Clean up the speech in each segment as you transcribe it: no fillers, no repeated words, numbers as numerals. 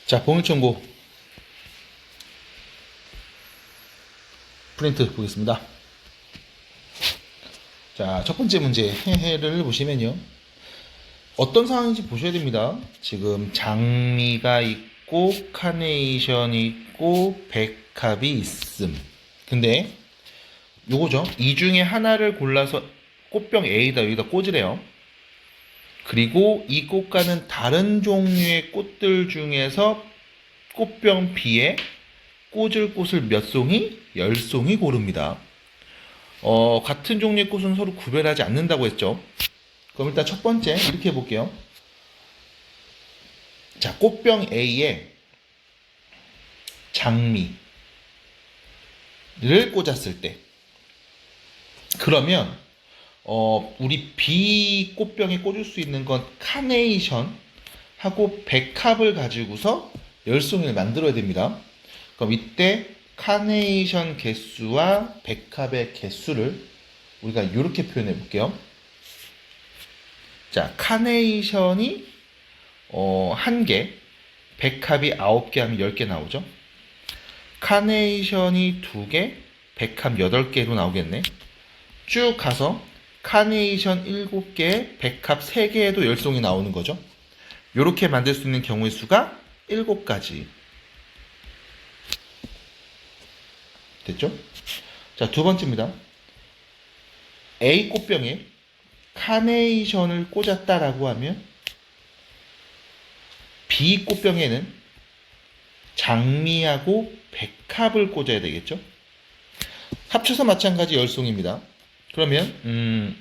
자, 보물천고 프린트 보겠습니다. 자, 첫 번째 문제 해를 보시면요. 어떤 상황인지 보셔야 됩니다. 지금 장미가 있고 카네이션이 있고 백합이 있음. 근데 요거죠. 이 중에 하나를 골라서 꽃병 A에다 여기다 꽂으래요. 그리고 이 꽃과는 다른 종류의 꽃들 중에서 꽃병 B에 꽂을 꽃을 몇 송이? 10송이 고릅니다. 같은 종류의 꽃은 서로 구별하지 않는다고 했죠. 그럼 일단 첫 번째 이렇게 해볼게요. 자, 꽃병 A에 장미를 꽂았을 때 그러면 우리 B 꽃병에 꽂을 수 있는 건 카네이션 하고 백합을 가지고서 10송이를 만들어야 됩니다. 그럼 이때 카네이션 개수와 백합의 개수를 우리가 이렇게 표현해 볼게요. 자, 카네이션이 1개, 백합이 9개 하면 10개 나오죠. 카네이션이 2개, 백합 8개로 나오겠네. 쭉 가서 카네이션 7개, 백합 3개에도 10송이 나오는 거죠. 이렇게 만들 수 있는 경우의 수가 7가지. 됐죠? 자, 두 번째입니다. A 꽃병에 카네이션을 꽂았다라고 하면 B 꽃병에는 장미하고 백합을 꽂아야 되겠죠? 합쳐서 마찬가지 10송입니다. 그러면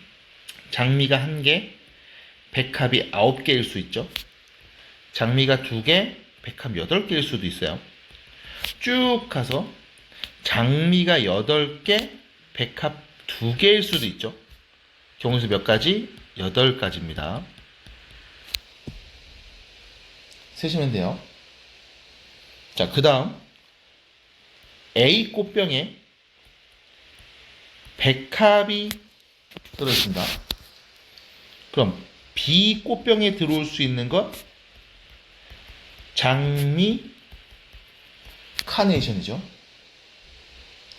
장미가 1개, 백합이 9개일 수 있죠. 장미가 2개, 백합 8개일 수도 있어요. 쭉 가서 장미가 8개, 백합 2개일 수도 있죠. 경우수 몇 가지? 8가지입니다. 세시면 돼요. 자, 그 다음 A 꽃병에 백합이 들어있습니다. 그럼 B 꽃병에 들어올 수 있는 것 장미, 카네이션이죠.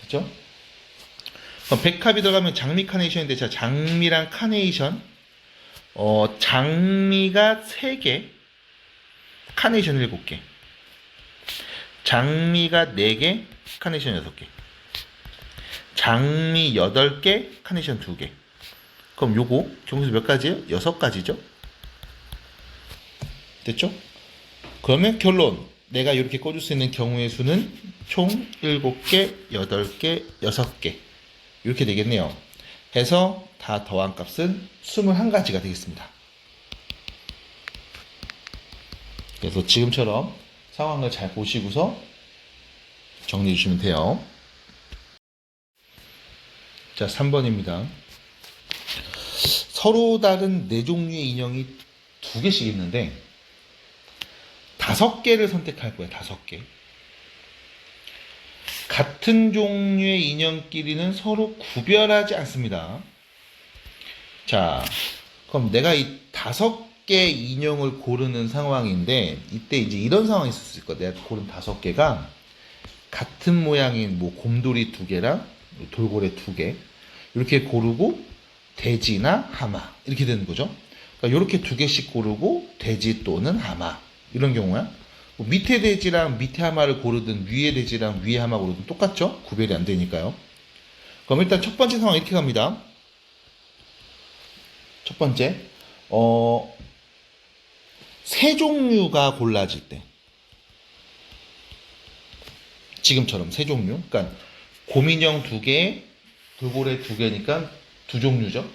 됐죠? 그럼 백합이 들어가면 장미, 카네이션인데, 자, 장미랑 카네이션, 장미가 3개, 카네이션 7개. 장미가 4개, 카네이션 6개. 장미 8개, 카네이션 2개. 그럼 요거 경수 몇 가지예요? 6가지죠? 됐죠? 그러면 결론. 내가 이렇게 꽂을 수 있는 경우의 수는 총 7개, 8개, 6개. 이렇게 되겠네요. 해서 다 더한 값은 21가지가 되겠습니다. 그래서 지금처럼 상황을 잘 보시고서 정리해 주시면 돼요. 자, 3번입니다. 서로 다른 4종류의 인형이 2개씩 있는데 5개를 선택할 거예요. 5개. 같은 종류의 인형끼리는 서로 구별하지 않습니다. 자, 그럼 내가 이 5개 인형을 고르는 상황인데 이때 이제 이런 상황이 있을 수 있거든요. 내가 고른 5개가 같은 모양인 뭐 곰돌이 2개랑 돌고래 2개 이렇게 고르고 돼지나 하마 이렇게 되는 거죠. 그러니까 이렇게 2개씩 고르고 돼지 또는 하마 이런 경우야. 뭐 밑에 돼지랑 밑에 하마를 고르든 위에 돼지랑 위에 하마 고르든 똑같죠? 구별이 안 되니까요. 그럼 일단 첫 번째 상황 이렇게 갑니다. 첫 번째, 세 종류가 골라질 때. 지금처럼 세 종류. 그러니까 곰인형 2개, 돌고래 2개니까 2종류죠.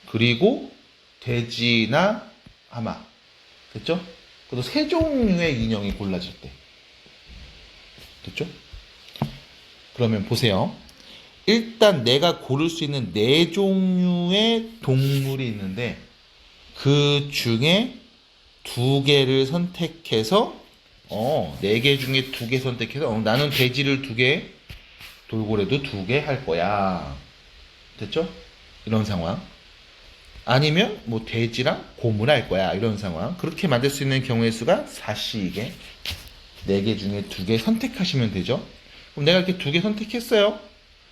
그리고 돼지나 하마. 됐죠? 그래도 세 종류의 인형이 골라질 때. 됐죠? 그러면 보세요. 일단 내가 고를 수 있는 4종류의 동물이 있는데 그 중에 2개를 선택해서 4개 중에 2개 선택해서 나는 돼지를 2개, 돌고래도 2개 할 거야. 됐죠? 이런 상황. 아니면 뭐 돼지랑 고무를 할 거야. 이런 상황. 그렇게 만들 수 있는 경우의 수가 4시 이게 4개 중에 2개 선택하시면 되죠. 그럼 내가 이렇게 2개 선택했어요.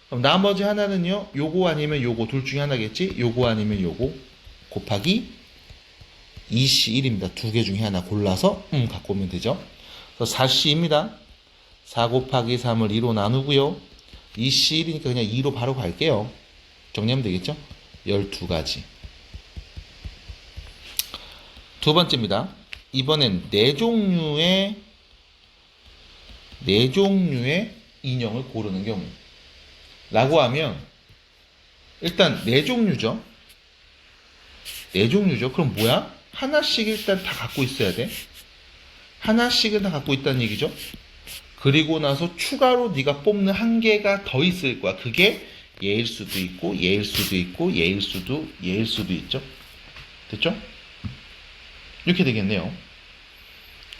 그럼 나머지 하나는요. 요거 아니면 요거 둘 중에 하나겠지. 요거 아니면 요거 곱하기 2C1입니다. 2개 중에 하나 골라서 갖고 오면 되죠. 그래서 4C입니다. 4 곱하기 3을 2로 나누고요. 2C1이니까 그냥 2로 바로 갈게요. 정리하면 되겠죠? 12가지. 두 번째입니다. 이번엔 4종류의 인형을 고르는 경우. 라고 하면, 일단 4종류죠. 4종류죠. 그럼 뭐야? 하나씩 일단 다 갖고 있어야 돼. 하나씩은 다 갖고 있다는 얘기죠. 그리고 나서 추가로 네가 뽑는 한 개가 더 있을 거야. 그게 얘일 수도 있고, 얘일 수도 있고, 얘일 수도 있죠. 됐죠? 이렇게 되겠네요.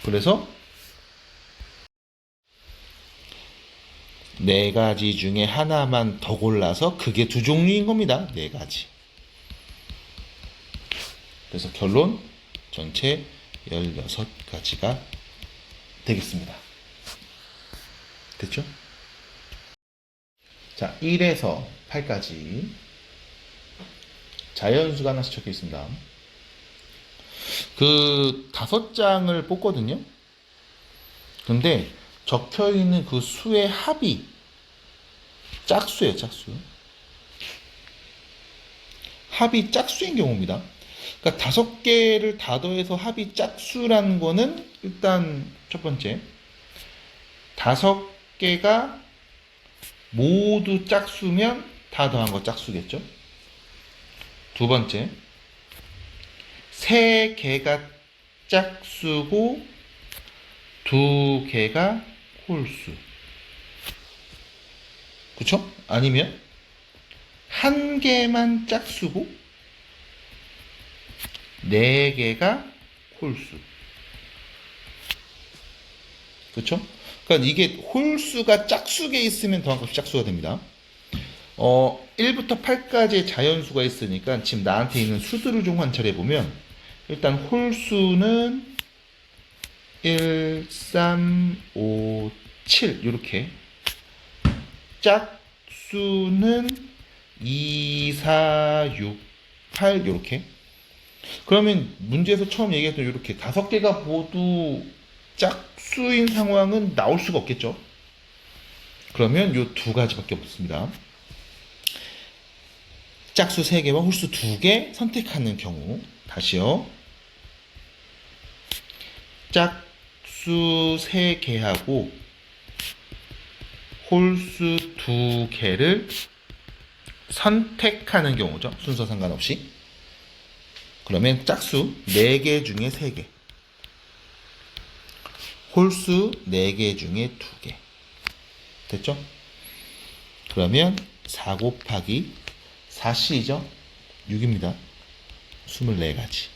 그래서 4가지 중에 하나만 더 골라서 그게 2종류인 겁니다. 4가지. 그래서 결론 전체 16가지가 되겠습니다. 됐죠? 자, 1에서 8까지 자연수가 하나씩 적혀 있습니다. 그 5장을 뽑거든요. 근데 적혀 있는 그 수의 합이 짝수예요, 짝수. 합이 짝수인 경우입니다. 그러니까 5개를 다 더해서 합이 짝수라는 거는 일단 첫 번째 5개가 모두 짝수면 다 더한 거 짝수겠죠. 두 번째 3개가 짝수고 2개가 홀수. 그쵸? 아니면 1개만 짝수고 4개가 홀수. 그쵸? 그러니까 이게 홀수가 짝수에 있으면 더한값이 짝수가 됩니다. 1부터 8까지의 자연수가 있으니까 지금 나한테 있는 수들을 좀 관찰해 보면 일단 홀수는 1, 3, 5, 7 이렇게 짝수는 2, 4, 6, 8 이렇게. 그러면 문제에서 처음 얘기했던 이렇게 5개가 모두 짝수인 상황은 나올 수가 없겠죠. 그러면 요 2가지밖에 없습니다. 짝수 3개와 홀수 2개 선택하는 경우. 다시요. 짝수 3개하고 홀수 2개를 선택하는 경우죠. 순서 상관없이. 그러면 짝수 4개 중에 3개. 홀수 4개 중에 2개. 됐죠? 그러면 4 곱하기 4C죠? 6입니다. 24가지.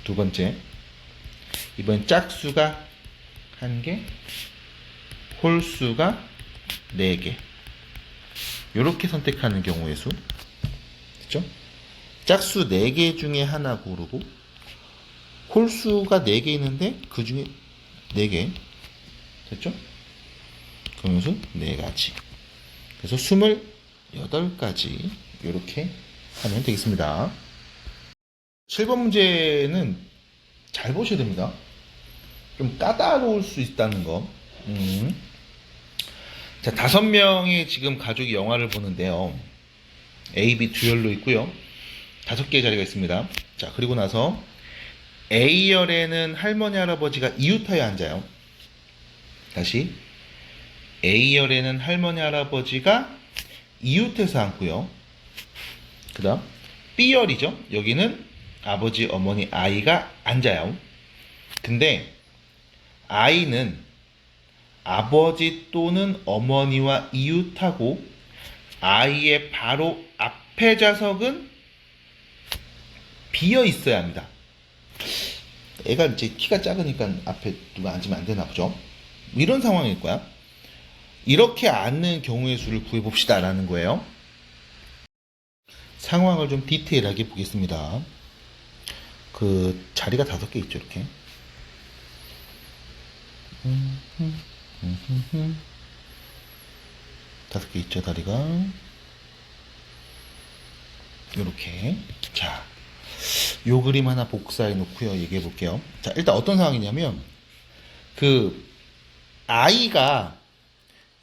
두 번째. 이번 짝수가 1개, 홀수가 4개. 이렇게 선택하는 경우의 수. 됐죠? 짝수 4개 중에 하나 고르고, 홀수가 4개 있는데, 그 중에 4개. 됐죠? 그러면서 4가지. 그래서 28가지. 이렇게 하면 되겠습니다. 7번 문제는 잘 보셔야 됩니다. 좀 까다로울 수 있다는 거. 자, 5명의 지금 가족이 영화를 보는데요. A, B 듀얼로 있고요. 5개의 자리가 있습니다. 자, 그리고 나서 A열에는 할머니, 할아버지가 이웃하여 앉아요. 다시. A열에는 할머니, 할아버지가 이웃해서 앉고요. 그 다음 B열이죠. 여기는 아버지, 어머니, 아이가 앉아요. 근데 아이는 아버지 또는 어머니와 이웃하고 아이의 바로 앞에 좌석은 비어 있어야 합니다. 애가 이제 키가 작으니까 앞에 누가 앉으면 안 되나 보죠. 이런 상황일 거야. 이렇게 앉는 경우의 수를 구해봅시다 라는 거예요. 상황을 좀 디테일하게 보겠습니다. 그 자리가 5개 있죠, 이렇게. 다섯 개 있죠, 다리가. 요렇게. 자, 요 그림 하나 복사해 놓고요, 얘기해 볼게요. 자, 일단 어떤 상황이냐면, 그, 아이가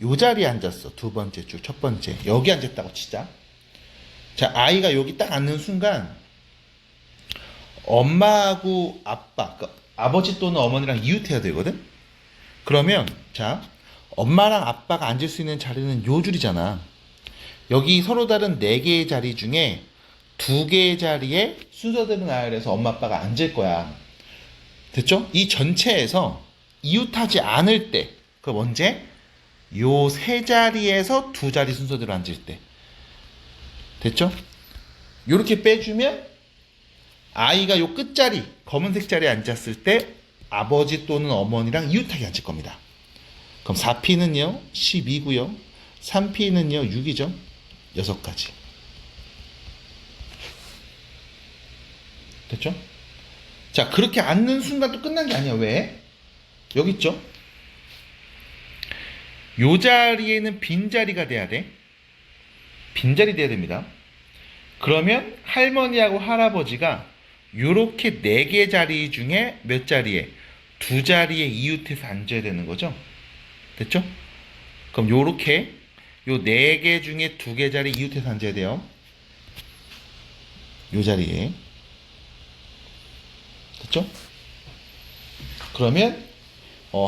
요 자리에 앉았어. 두 번째 줄, 첫 번째. 여기 앉았다고 치자. 자, 아이가 여기 딱 앉는 순간, 엄마하고 아빠, 그러니까 아버지 또는 어머니랑 이웃해야 되거든? 그러면, 자, 엄마랑 아빠가 앉을 수 있는 자리는 요 줄이잖아. 여기 서로 다른 4개의 자리 중에 2개의 자리에 순서대로 나열해서 엄마 아빠가 앉을 거야. 됐죠? 이 전체에서 이웃하지 않을 때, 그럼 언제? 요 3자리에서 2자리 순서대로 앉을 때. 됐죠? 요렇게 빼주면 아이가 요 끝자리, 검은색 자리에 앉았을 때 아버지 또는 어머니랑 이웃하게 앉을 겁니다. 그럼 4P는요, 12고요. 3P는요, 6이죠. 6가지. 됐죠? 자, 그렇게 앉는 순간 또 끝난 게 아니야. 왜? 여기 있죠? 요 자리에는 빈자리가 돼야 돼. 빈자리 돼야 됩니다. 그러면 할머니하고 할아버지가 요렇게 4개 자리 중에 몇 자리에? 2자리에 이웃해서 앉아야 되는 거죠. 됐죠? 그럼 요렇게 요 4개 중에 2개 자리 이웃해서 앉아야 돼요. 요 자리에. 됐죠? 그러면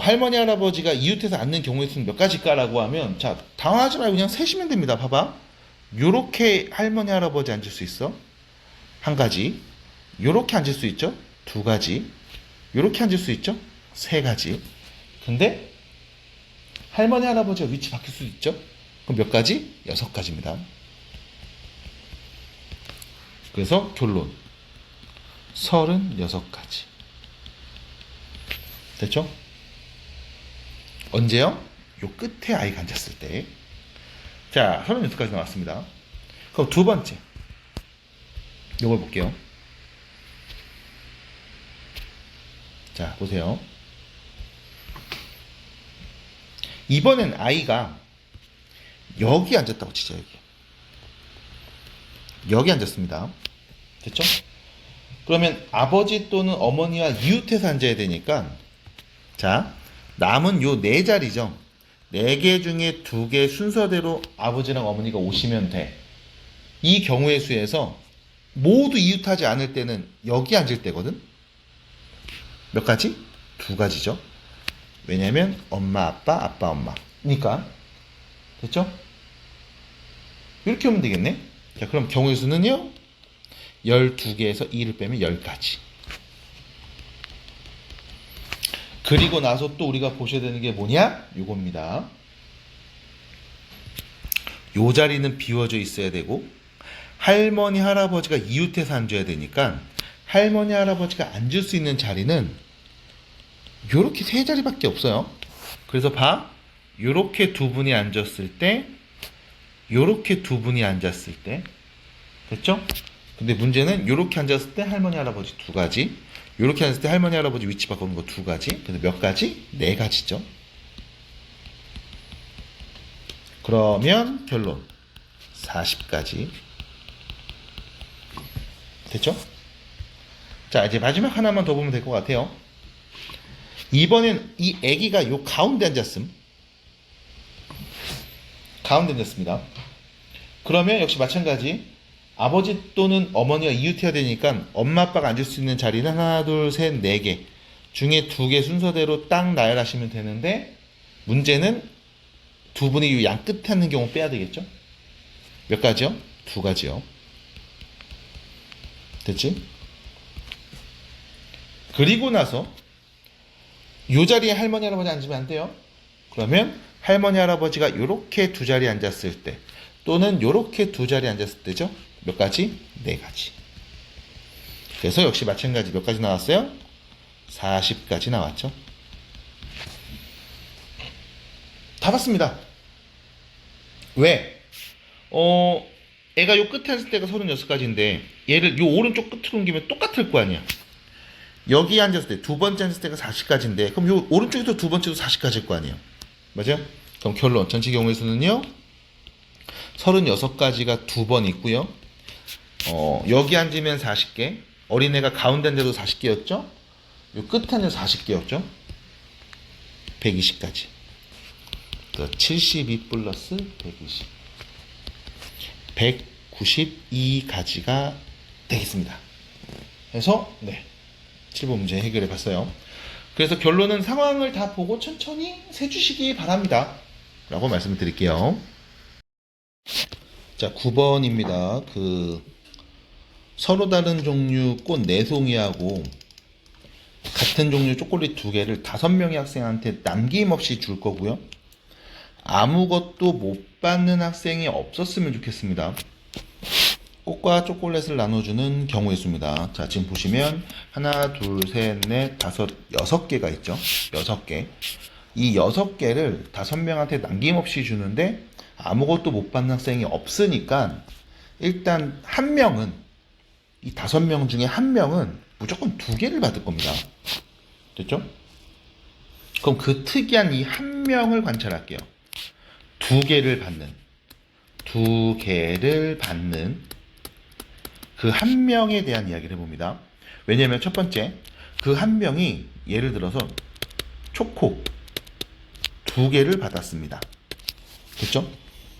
할머니 할아버지가 이웃해서 앉는 경우의 수는 몇 가지일까라고 하면, 자, 당황하지 말고 그냥 세시면 됩니다. 봐봐. 요렇게 할머니 할아버지 앉을 수 있어. 1가지. 요렇게 앉을 수 있죠. 2가지. 요렇게 앉을 수 있죠. 3가지. 근데 할머니 할아버지가 위치 바뀔 수도 있죠. 그럼 몇 가지? 6가지입니다. 그래서 결론 36가지. 됐죠? 언제요? 요 끝에 아이가 앉았을 때. 자, 36가지 나왔습니다. 그럼 두 번째, 요걸 볼게요. 자, 보세요. 이번엔 아이가 여기 앉았다고 치죠. 여기 앉았습니다. 됐죠? 그러면 아버지 또는 어머니와 이웃해서 앉아야 되니까, 자, 남은 요 4자리죠. 4개 중에 2개 순서대로 아버지랑 어머니가 오시면 돼. 이 경우의 수에서 모두 이웃하지 않을 때는 여기 앉을 때거든. 몇 가지? 2가지죠. 왜냐면 엄마 아빠 아빠 엄마니까. 됐죠? 이렇게 하면 되겠네. 자, 그럼 경우의 수는요, 12개에서 2를 빼면 10가지. 그리고 나서 또 우리가 보셔야 되는 게 뭐냐? 요겁니다. 요 자리는 비워져 있어야 되고, 할머니 할아버지가 이웃해서 앉아야 되니까 할머니 할아버지가 앉을 수 있는 자리는 요렇게 3자리밖에 없어요. 그래서 봐. 요렇게 2분이 앉았을 때, 요렇게 2분이 앉았을 때. 됐죠? 근데 문제는 요렇게 앉았을 때 할머니 할아버지 2가지, 요렇게 앉았을 때 할머니 할아버지 위치 바꾸는 거 2가지. 근데 몇 가지? 4가지죠. 그러면 결론 40가지. 됐죠? 자, 이제 마지막 하나만 더 보면 될 것 같아요. 이번엔 이 아기가 요 가운데 앉았음. 가운데 앉았습니다. 그러면 역시 마찬가지, 아버지 또는 어머니가 이웃해야 되니까 엄마 아빠가 앉을 수 있는 자리는 하나 둘 셋 4개 중에 2개 순서대로 딱 나열하시면 되는데, 문제는 2분이 이 양 끝에 앉는 경우 빼야 되겠죠. 몇 가지요? 2가지요. 됐지? 그리고 나서 이 자리에 할머니 할아버지 앉으면 안 돼요. 그러면 할머니 할아버지가 요렇게 2자리에 앉았을 때, 또는 요렇게 2자리에 앉았을 때죠. 몇 가지? 4가지. 그래서 역시 마찬가지 몇 가지 나왔어요? 40가지 나왔죠. 다 봤습니다. 왜? 애가 요 끝에 앉을 때가 36가지인데 얘를 요 오른쪽 끝으로 옮기면 똑같을 거 아니야. 여기 앉았을 때 두 번째 앉았을 때가 40가지인데 그럼 요 오른쪽에서 두 번째도 40가지일 거 아니에요. 맞아요? 그럼 결론 전체 경우에서는요 36가지가 두 번 있고요. 여기 앉으면 40개, 어린애가 가운데 앉아도 40개였죠? 요 끝에 앉아도 40개였죠? 120가지. 72 플러스 120. 192가지가 되겠습니다. 그래서, 네. 7번 문제 해결해 봤어요. 그래서 결론은 상황을 다 보고 천천히 세주시기 바랍니다. 라고 말씀을 드릴게요. 자, 9번입니다. 서로 다른 종류 꽃 4송이하고 같은 종류 초콜릿 2개를 5명의 학생한테 남김없이 줄 거고요. 아무것도 못 받는 학생이 없었으면 좋겠습니다. 꽃과 초콜릿을 나눠주는 경우의 수입니다. 자, 지금 보시면 하나, 둘, 셋, 넷, 다섯, 6개가 있죠. 6개. 이 6개를 5명한테 남김없이 주는데 아무것도 못 받는 학생이 없으니까 일단 한 명은 이 5명 중에 한 명은 무조건 2개를 받을 겁니다. 됐죠? 그럼 그 특이한 이 한 명을 관찰할게요. 2개를 받는 그 한 명에 대한 이야기를 해봅니다. 왜냐면 첫 번째, 그 한 명이 예를 들어서 초코 2개를 받았습니다. 됐죠?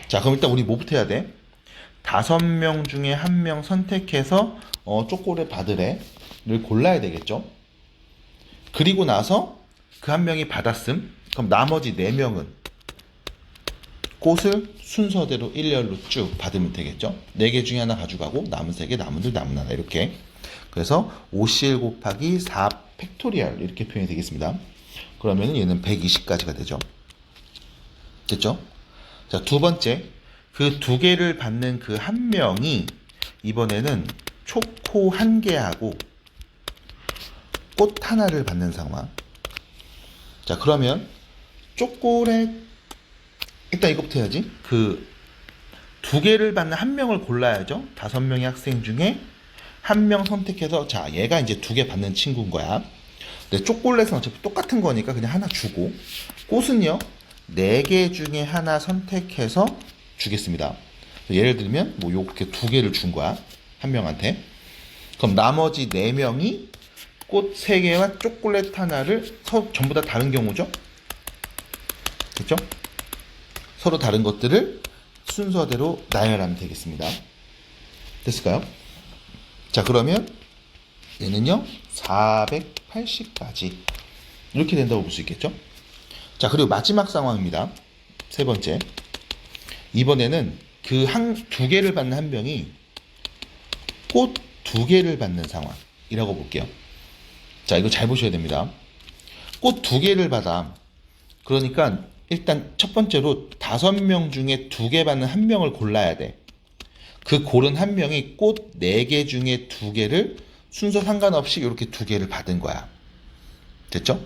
자, 그럼 일단 우리 뭐부터 해야 돼? 5명 중에 한 명 선택해서 초콜릿 받으래를 골라야 되겠죠? 그리고 나서 그 한 명이 받았음. 그럼 나머지 4명은 꽃을 순서대로 일렬로 쭉 받으면 되겠죠? 4개 중에 하나 가져가고 남은 3개, 남은 2, 남은 하나 이렇게. 그래서 51 곱하기 4 팩토리얼 이렇게 표현이 되겠습니다. 그러면 얘는 120가지가 되죠. 됐죠? 자, 두 번째, 그 2개를 받는 그 한 명이 이번에는 초코 1개하고 꽃 하나를 받는 상황. 자, 그러면 초콜릿 일단 이거부터 해야지. 그 2개를 받는 한 명을 골라야죠. 5명의 학생 중에 한 명 선택해서 자, 얘가 이제 2개 받는 친구인 거야. 근데 초콜릿은 어차피 똑같은 거니까 그냥 하나 주고, 꽃은요 4개 중에 하나 선택해서 주겠습니다. 예를 들면 뭐 요렇게 2개를 준 거야, 한 명한테. 그럼 나머지 4명이 꽃 3개와 초콜릿 하나를 전부 다 다른 경우죠. 됐죠? 서로 다른 것들을 순서대로 나열하면 되겠습니다. 됐을까요? 자, 그러면 얘는요 480까지 이렇게 된다고 볼 수 있겠죠. 자, 그리고 마지막 상황입니다. 세 번째, 이번에는 그 2개를 받는 한 명이 꽃 2개를 받는 상황이라고 볼게요. 자, 이거 잘 보셔야 됩니다. 꽃 2개를 받아. 그러니까 일단 첫 번째로 5명 중에 2개 받는 한 명을 골라야 돼. 그 고른 한 명이 꽃 4개 중에 2개를 순서 상관없이 이렇게 2개를 받은 거야. 됐죠?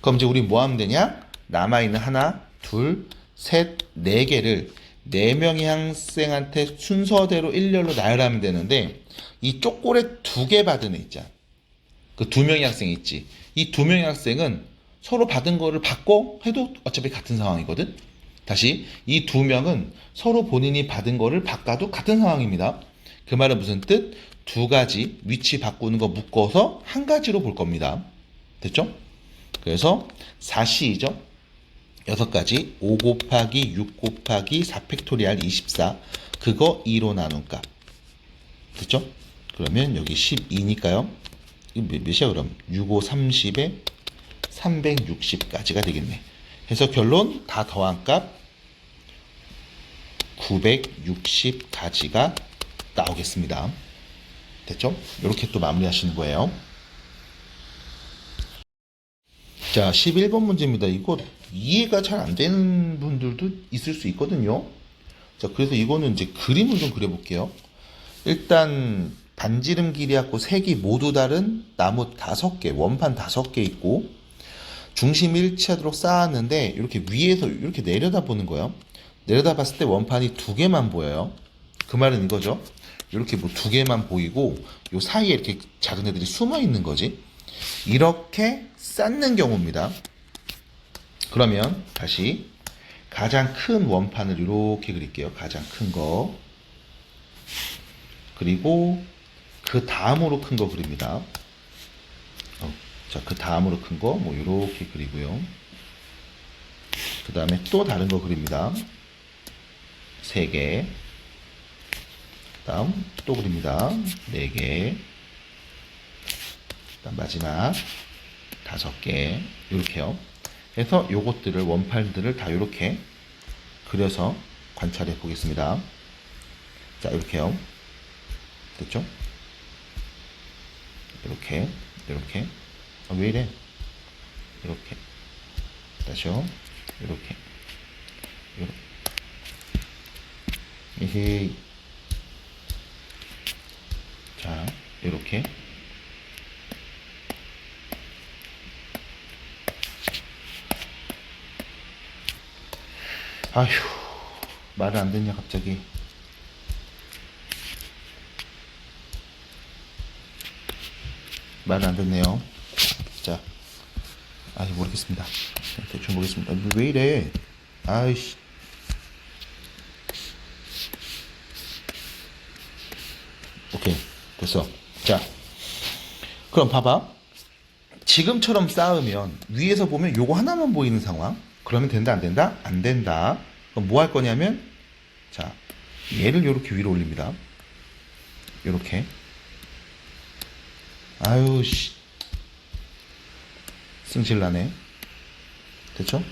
그럼 이제 우리 뭐 하면 되냐? 남아있는 하나, 둘, 셋, 4개를 4명의 학생한테 순서대로 일렬로 나열하면 되는데, 이 초콜릿 2개 받은 애 있잖아. 그 2명의 학생이 있지. 이 2명의 학생은 서로 받은 거를 바꿔 해도 어차피 같은 상황이거든. 다시 이 2명은 서로 본인이 받은 거를 바꿔도 같은 상황입니다. 그 말은 무슨 뜻? 2가지 위치 바꾸는 거 묶어서 한 가지로 볼 겁니다. 됐죠? 그래서 4C죠. 6가지 5 곱하기 6 곱하기 4 팩토리알 24, 그거 2로 나눈 값. 됐죠? 그러면 여기 12니까요. 몇이야 그럼? 6, 5, 30에 360까지가 되겠네. 해서 결론 다 더한 값 960가지가 나오겠습니다. 됐죠? 이렇게 또 마무리하시는 거예요. 자, 11번 문제입니다. 이거 이해가 잘 안 되는 분들도 있을 수 있거든요. 자, 그래서 이거는 이제 그림을 좀 그려볼게요. 일단 반지름 길이하고 색이 모두 다른 나무 5개, 원판 5개 있고, 중심 일치하도록 쌓았는데 이렇게 위에서 이렇게 내려다 보는 거예요. 내려다 봤을 때 원판이 2개만 보여요. 그 말은 이거죠. 이렇게 뭐 두 개만 보이고 요 사이에 이렇게 작은 애들이 숨어 있는 거지. 이렇게 쌓는 경우입니다. 그러면 다시 가장 큰 원판을 이렇게 그릴게요. 가장 큰 거. 그리고 그 다음으로 큰 거 그립니다. 자, 그 다음으로 큰 거 뭐 이렇게 그리고요. 그 다음에 또 다른 거 그립니다. 3개. 다음 또 그립니다. 4개. 그다음 마지막 5개. 이렇게요. 그래서 요것들을 원판들을 다 이렇게 그려서 관찰해 보겠습니다. 자, 이렇게요. 됐죠? 이렇게 왜 이래? 이렇게 다시요. 이렇게 이렇게 자, 이렇게 아휴, 말을 안 듣냐 갑자기. 말을 안 듣네요. 자, 모르겠습니다. 대충 보겠습니다. 왜 이래? 아이씨. 오케이, 됐어. 자, 그럼 봐봐. 지금처럼 쌓으면 위에서 보면 요거 하나만 보이는 상황. 그러면 된다, 안 된다? 안 된다. 그럼 뭐 할 거냐면, 자, 얘를 요렇게 위로 올립니다. 요렇게. 아유, 씨. 승질나네. 됐죠?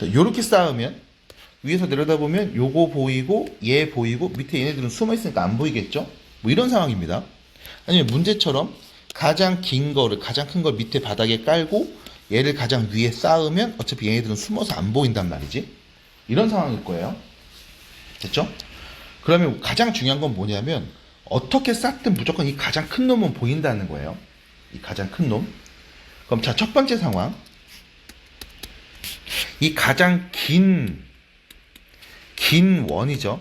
요렇게 쌓으면, 위에서 내려다보면 요거 보이고, 얘 보이고, 밑에 얘네들은 숨어있으니까 안 보이겠죠? 뭐 이런 상황입니다. 아니면 문제처럼 가장 긴 거를, 가장 큰 걸 밑에 바닥에 깔고, 얘를 가장 위에 쌓으면 어차피 얘네들은 숨어서 안 보인단 말이지. 이런 상황일 거예요. 됐죠? 그러면 가장 중요한 건 뭐냐면 어떻게 쌓든 무조건 이 가장 큰 놈은 보인다는 거예요. 이 가장 큰 놈. 그럼 자, 첫 번째 상황. 이 가장 긴 원이죠.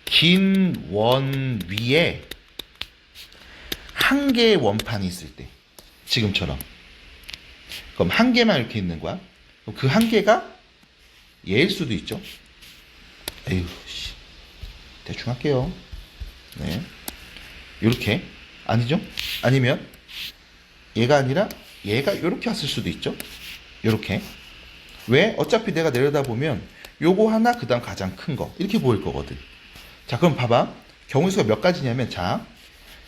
긴 원 위에 한 개의 원판이 있을 때. 지금처럼. 그럼 한 개만 이렇게 있는 거야. 그 한 개가 얘일 수도 있죠. 에휴, 씨. 대충 할게요. 네. 이렇게. 아니죠? 아니면 얘가 아니라 얘가 이렇게 왔을 수도 있죠. 이렇게. 왜? 어차피 내가 내려다보면 요거 하나, 그 다음 가장 큰 거. 이렇게 보일 거거든. 자, 그럼 봐봐. 경우 수가 몇 가지냐면, 자,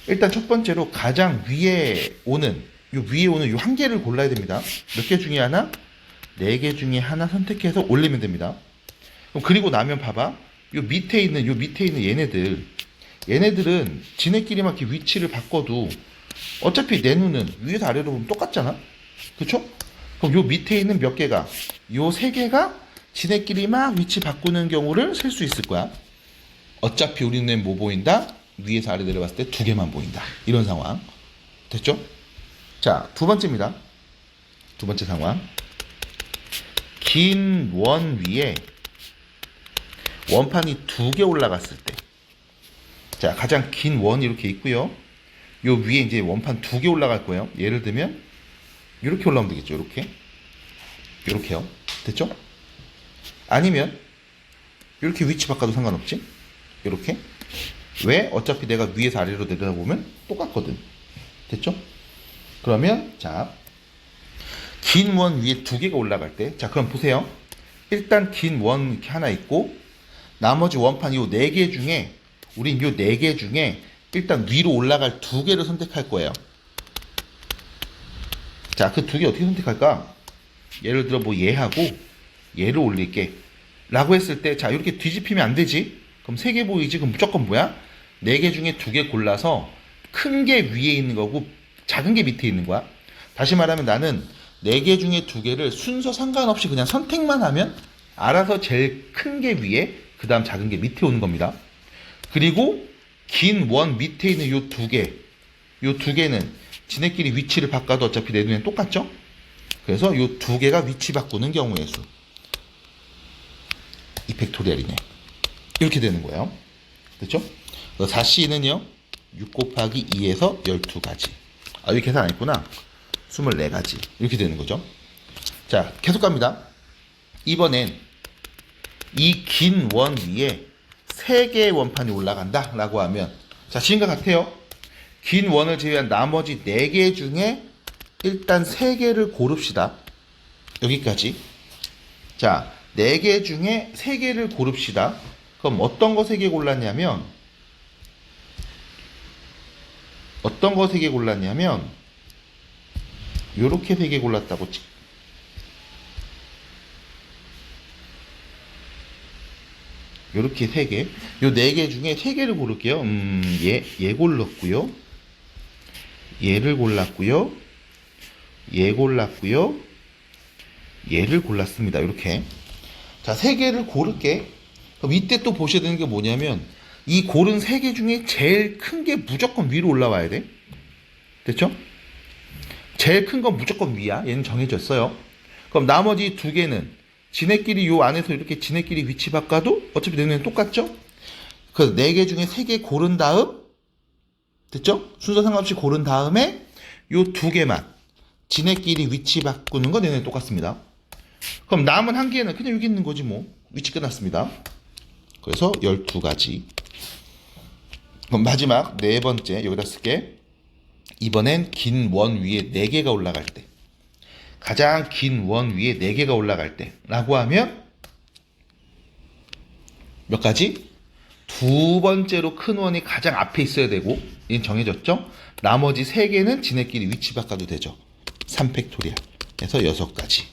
일단 첫 번째로 가장 위에 오는 요 한 개를 골라야 됩니다. 몇 개 중에 하나? 4개 중에 하나 선택해서 올리면 됩니다. 그럼 그리고 나면 봐봐. 요 밑에 있는 얘네들은 지네끼리만 이렇게 위치를 바꿔도 어차피 내 눈은 위에서 아래로 보면 똑같잖아. 그쵸? 그럼 요 밑에 있는 몇 개가, 요 3개가 지네끼리 막 위치 바꾸는 경우를 셀 수 있을 거야. 어차피 우리 눈엔 뭐 보인다? 위에서 아래 내려봤을 때 2개만 보인다. 이런 상황. 됐죠? 자, 두 번째입니다. 두 번째 상황. 긴 원 위에 원판이 2개 올라갔을 때. 자, 가장 긴 원이 이렇게 있고요. 요 위에 이제 원판 2개 올라갈 거예요. 예를 들면 이렇게 올라오면 되겠죠. 이렇게요. 됐죠? 아니면 이렇게 위치 바꿔도 상관없지. 이렇게. 왜? 어차피 내가 위에서 아래로 내려다보면 똑같거든. 됐죠? 그러면 자, 긴 원 위에 2개가 올라갈 때, 자, 그럼 보세요. 일단 긴 원 이렇게 하나 있고, 나머지 원판 요 4개 중에, 우린 요 4개 중에 일단 위로 올라갈 2개를 선택할 거예요. 자, 그 2개 어떻게 선택할까? 예를 들어 뭐 얘하고 얘를 올릴게 라고 했을 때, 자, 이렇게 뒤집히면 안 되지. 그럼 3개 보이지? 그럼 무조건 뭐야? 4개 중에 2개 골라서 큰 게 위에 있는 거고 작은 게 밑에 있는 거야. 다시 말하면 나는 4개 중에 2개를 순서 상관없이 그냥 선택만 하면 알아서 제일 큰 게 위에, 그 다음 작은 게 밑에 오는 겁니다. 그리고 긴 원 밑에 있는 요 2개, 요 2개는 지네끼리 위치를 바꿔도 어차피 내 눈엔 똑같죠? 그래서 요 2개가 위치 바꾸는 경우의 수. 이 팩토리얼이네. 이렇게 되는 거예요. 됐죠? 4C는요, 6 곱하기 2에서 12가지. 아, 여기 계산 안 했구나. 24가지. 이렇게 되는 거죠. 자, 계속 갑니다. 이번엔 이 긴 원 위에 3개의 원판이 올라간다 라고 하면, 자, 지금과 같아요. 긴 원을 제외한 나머지 4개 중에 일단 3개를 고릅시다. 여기까지. 자, 4개 중에 3개를 고릅시다. 그럼 어떤 거 3개 골랐냐면, 요렇게 3개 골랐다고 치. 요렇게 3개. 요 4개 중에 3개를 고를게요. 얘 골랐고요. 얘를 골랐고요. 얘 골랐고요. 얘를 골랐습니다. 이렇게. 자, 3개를 고를게. 그럼 이때 또 보셔야 되는 게 뭐냐면, 이 고른 3개 중에 제일 큰 게 무조건 위로 올라와야 돼. 됐죠? 제일 큰 건 무조건 위야. 얘는 정해졌어요. 그럼 나머지 2개는 지네끼리 요 안에서 이렇게 지네끼리 위치 바꿔도 어차피 내는 똑같죠? 그 4개 중에 3개 고른 다음, 됐죠? 순서 상관없이 고른 다음에 요 2개만 지네끼리 위치 바꾸는 거 내는 똑같습니다. 그럼 남은 1개는 그냥 여기 있는 거지 뭐. 위치 끝났습니다. 그래서 12가지. 그럼 마지막 4번째 여기다 쓸게. 이번엔 긴 원 위에 4개가 올라갈 때, 가장 긴 원 위에 4개가 올라갈 때 라고 하면 몇 가지? 2번째로 큰 원이 가장 앞에 있어야 되고, 이건 정해졌죠? 나머지 3개는 지네끼리 위치 바꿔도 되죠. 3팩토리얼 해서 6가지.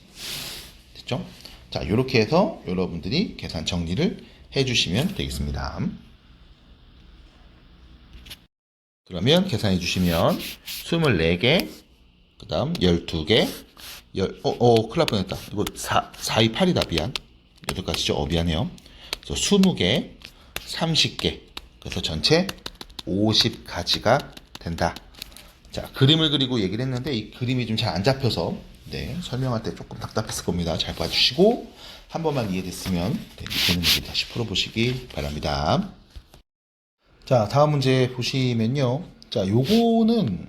됐죠? 자, 이렇게 해서 여러분들이 계산 정리를 해주시면 되겠습니다. 그러면 계산해 주시면 24개, 그 다음 12개, 큰일 날 뻔했다. 이거 4, 2, 8이다. 미안. 8가지죠? 미안해요. 그래서 20개, 30개. 그래서 전체 50가지가 된다. 자, 그림을 그리고 얘기를 했는데 이 그림이 좀 잘 안 잡혀서 설명할 때 조금 답답했을 겁니다. 잘 봐주시고 한 번만 이해됐으면 밑에 있는 문제 다시 풀어보시기 바랍니다. 자, 다음 문제 보시면요. 자, 요거는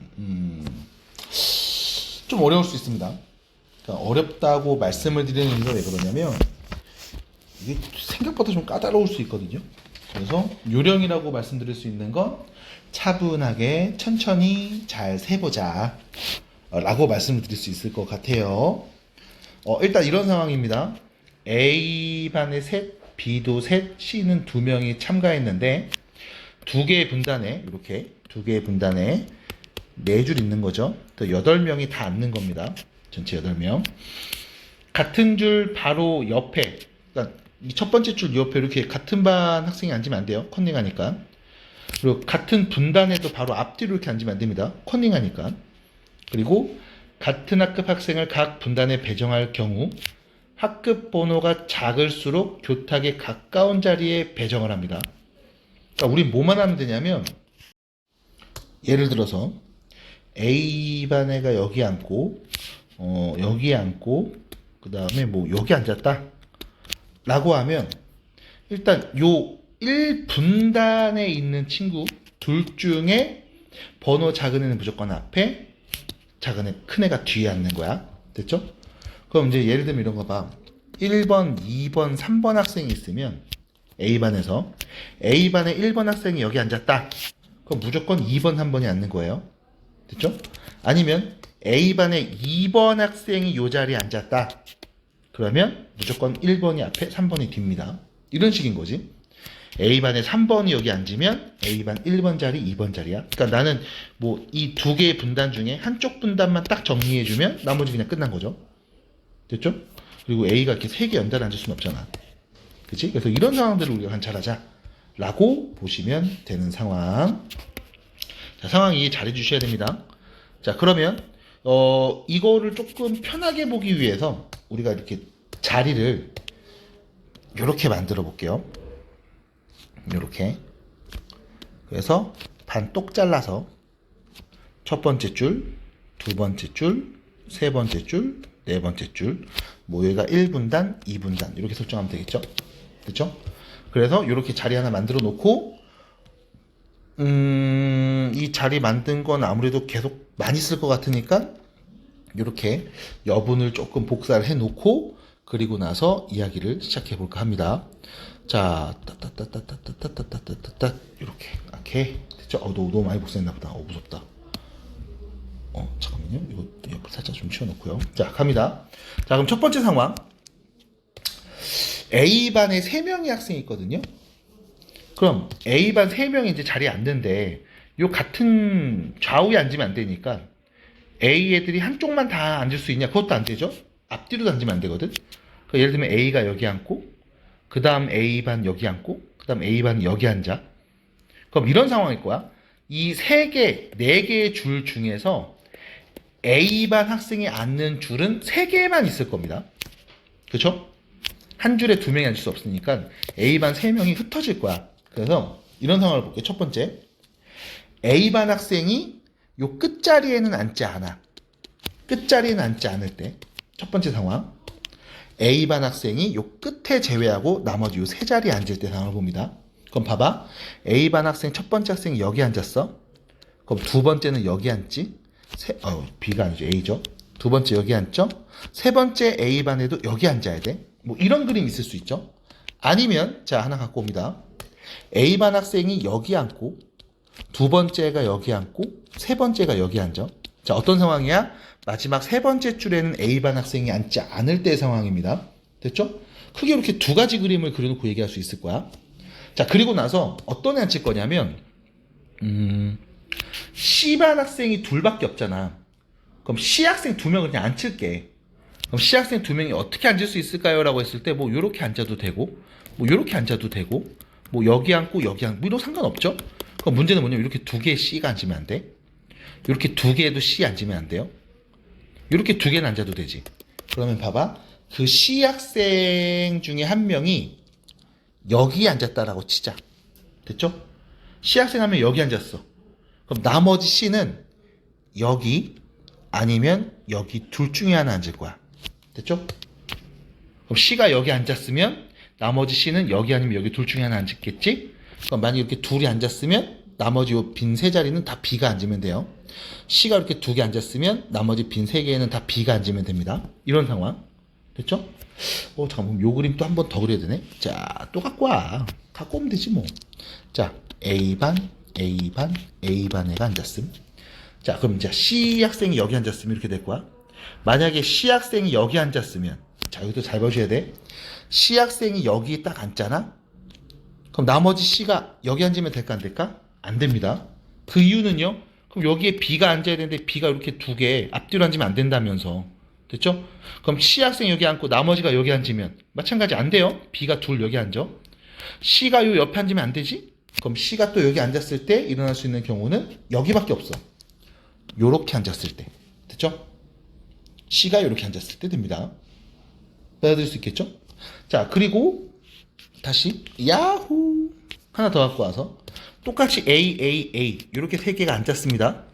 좀 어려울 수 있습니다. 그러니까 어렵다고 말씀을 드리는 이유가 왜 그러냐면, 이게 생각보다 좀 까다로울 수 있거든요. 그래서 요령이라고 말씀드릴 수 있는 건 차분하게 천천히 잘 세보자 라고 말씀을 드릴 수 있을 것 같아요. 일단 이런 상황입니다. A반에 셋, B도 셋, C는 2명이 참가했는데 2개의 분단에, 이렇게 2개의 분단에 4줄 있는 거죠. 또 8명이 다 앉는 겁니다. 전체 8명. 같은 줄 바로 옆에, 그러니까 이 첫 번째 줄 옆에 이렇게 같은 반 학생이 앉으면 안 돼요. 컨닝하니까. 그리고 같은 분단에도 바로 앞뒤로 이렇게 앉으면 안 됩니다. 컨닝하니까. 그리고 같은 학급 학생을 각 분단에 배정할 경우 학급 번호가 작을수록 교탁에 가까운 자리에 배정을 합니다. 그러니까 우리 뭐만 하면 되냐면, 예를 들어서 A반 애가 여기 앉고 여기 앉고 그 다음에 뭐 여기 앉았다 라고 하면, 일단 요 1분단에 있는 친구 둘 중에 번호 작은 애는 무조건 앞에, 작은 애, 큰 애가 뒤에 앉는 거야. 됐죠? 그럼 이제 예를 들면 이런 거 봐. 1번, 2번, 3번 학생이 있으면 A반에서 A반에 1번 학생이 여기 앉았다. 그럼 무조건 2번, 3번이 앉는 거예요. 됐죠? 아니면 A반에 2번 학생이 요 자리에 앉았다. 그러면 무조건 1번이 앞에, 3번이 뒤입니다. 이런 식인 거지. A반에 3번이 여기 앉으면 A반 1번 자리, 2번 자리야. 그러니까 나는 뭐 이 2개의 분단 중에 한쪽 분단만 딱 정리해주면 나머지 그냥 끝난 거죠. 됐죠? 그리고 A가 이렇게 3개 연달아 앉을 수는 없잖아. 그치? 그래서 이런 상황들을 우리가 관찰하자 라고 보시면 되는 상황. 자, 상황 이해 잘 해주셔야 됩니다. 자, 그러면 이거를 조금 편하게 보기 위해서 우리가 이렇게 자리를 이렇게 만들어 볼게요. 이렇게. 그래서 반 똑 잘라서 첫 번째 줄, 두 번째 줄, 세 번째 줄, 네 번째 줄, 뭐 여기가 1분단, 2분단 이렇게 설정하면 되겠죠? 그렇죠? 그래서 이렇게 자리 하나 만들어 놓고 이 자리 만든 건 아무래도 계속 많이 쓸 것 같으니까 이렇게 여분을 조금 복사를 해 놓고 그리고 나서 이야기를 시작해 볼까 합니다. 자, 따따따따따따따따따따 이렇게 오케이 됐죠? 너무 많이 복사했나 보다. 무섭다. 잠깐만요. 이거 옆에 살짝 좀 치워놓고요. 자, 갑니다. 자, 그럼 첫 번째 상황. A반에 3명의 학생이 있거든요. 그럼 A반 3명이 이제 자리에 앉는데 요 같은 좌우에 앉으면 안 되니까 A 애들이 한쪽만 다 앉을 수 있냐? 그것도 안 되죠. 앞뒤로 앉으면 안 되거든. 그러니까 예를 들면 A가 여기 앉고 그 다음 A반 여기 앉고 그 다음 A반 여기 앉아. 그럼 이런 상황일 거야. 이 3개, 4개의 줄 중에서 A반 학생이 앉는 줄은 3개만 있을 겁니다. 그쵸? 한 줄에 2명이 앉을 수 없으니까 A반 3명이 흩어질 거야. 그래서 이런 상황을 볼게요. 첫 번째, A반 학생이 요 끝자리에는 앉지 않아. 끝자리에는 앉지 않을 때 첫 번째 상황, A반 학생이 요 끝에 제외하고 나머지 요 세 자리에 앉을 때 상황을 봅니다. 그럼 봐봐. A반 학생 첫 번째 학생이 여기 앉았어. 그럼 두 번째는 여기 앉지. B가 아니죠. A죠. 두 번째 여기 앉죠. 세 번째 A반에도 여기 앉아야 돼. 뭐 이런 그림이 있을 수 있죠. 아니면 자 하나 갖고 옵니다. A반 학생이 여기 앉고 두 번째가 여기 앉고 세 번째가 여기 앉아. 자, 어떤 상황이야? 마지막 세 번째 줄에는 A반 학생이 앉지 않을 때의 상황입니다. 됐죠? 크게 이렇게 두 가지 그림을 그려놓고 얘기할 수 있을 거야. 자, 그리고 나서 어떤 애 앉힐 거냐면 C반 학생이 둘밖에 없잖아. 그럼 C 학생 2명을 그냥 앉힐게. 그럼 C 학생 2명이 어떻게 앉을 수 있을까요? 라고 했을 때 뭐 요렇게 앉아도 되고 뭐 요렇게 앉아도 되고 뭐 여기 앉고 여기 앉고 뭐 이런 상관없죠? 그럼 문제는 뭐냐면 이렇게 2개의 C가 앉으면 안 돼. 이렇게 2개에도 C 앉으면 안 돼요. 이렇게 2개는 앉아도 되지. 그러면 봐봐. 그 C 학생 중에 한 명이 여기 앉았다라고 치자. 됐죠? C 학생 하면 여기 앉았어. 그럼 나머지 C는 여기 아니면 여기 둘 중에 하나 앉을 거야. 됐죠? 그럼 C가 여기 앉았으면 나머지 C는 여기 아니면 여기 둘 중에 하나 앉았겠지? 그럼 만약 이렇게 둘이 앉았으면 나머지 빈 세 자리는 다 B가 앉으면 돼요. C가 이렇게 2개 앉았으면 나머지 빈 3개에는 다 B가 앉으면 됩니다. 이런 상황. 됐죠? 잠깐만. 요 그림 또 한 번 더 그려야 되네. 자, 또 갖고 와. 갖고 오면 되지 뭐. 자, A반, A반, A반 애가 앉았음. 자, 그럼 이제 C 학생이 여기 앉았으면 이렇게 될 거야. 만약에 C 학생이 여기 앉았으면, 자, 여기도 잘 봐줘야 돼. C 학생이 여기 딱 앉잖아? 그럼 나머지 C가 여기 앉으면 될까, 안 될까? 안 됩니다. 그 이유는요? 그럼 여기에 B가 앉아야 되는데 B가 이렇게 2개 앞뒤로 앉으면 안 된다면서. 됐죠? 그럼 C 학생 여기 앉고 나머지가 여기 앉으면 마찬가지 안 돼요. B가 둘 여기 앉아. C가 요 옆에 앉으면 안 되지? 그럼 C가 또 여기 앉았을 때 일어날 수 있는 경우는 여기밖에 없어. 요렇게 앉았을 때. 됐죠? C가 요렇게 앉았을 때 됩니다. 받아들일 수 있겠죠? 자, 그리고 다시 야후 하나 더 갖고 와서 똑같이 A 이렇게 세 개가 앉았습니다.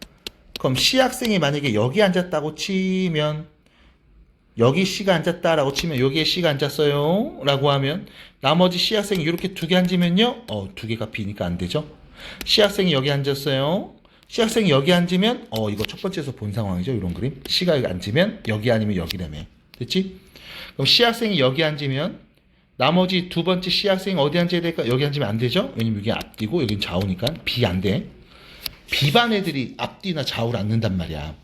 그럼 C 학생이 만약에 여기 앉았다고 치면 여기 C가 앉았다라고 치면 여기에 C가 앉았어요 라고 하면 나머지 C 학생이 이렇게 2개 앉으면요 2개가 B니까 안 되죠. C 학생이 여기 앉았어요. C 학생이 여기 앉으면 이거 첫 번째에서 본 상황이죠. 이런 그림. C가 여기 앉으면 여기 아니면 여기라며. 됐지? 그럼 C 학생이 여기 앉으면 나머지 두 번째 C 학생이 어디 앉아야 될까? 여기 앉으면 안 되죠? 왜냐면 여기 앞뒤고 여긴 좌우니까 B 안 돼. B반 애들이 앞뒤나 좌우를 앉는단 말이야.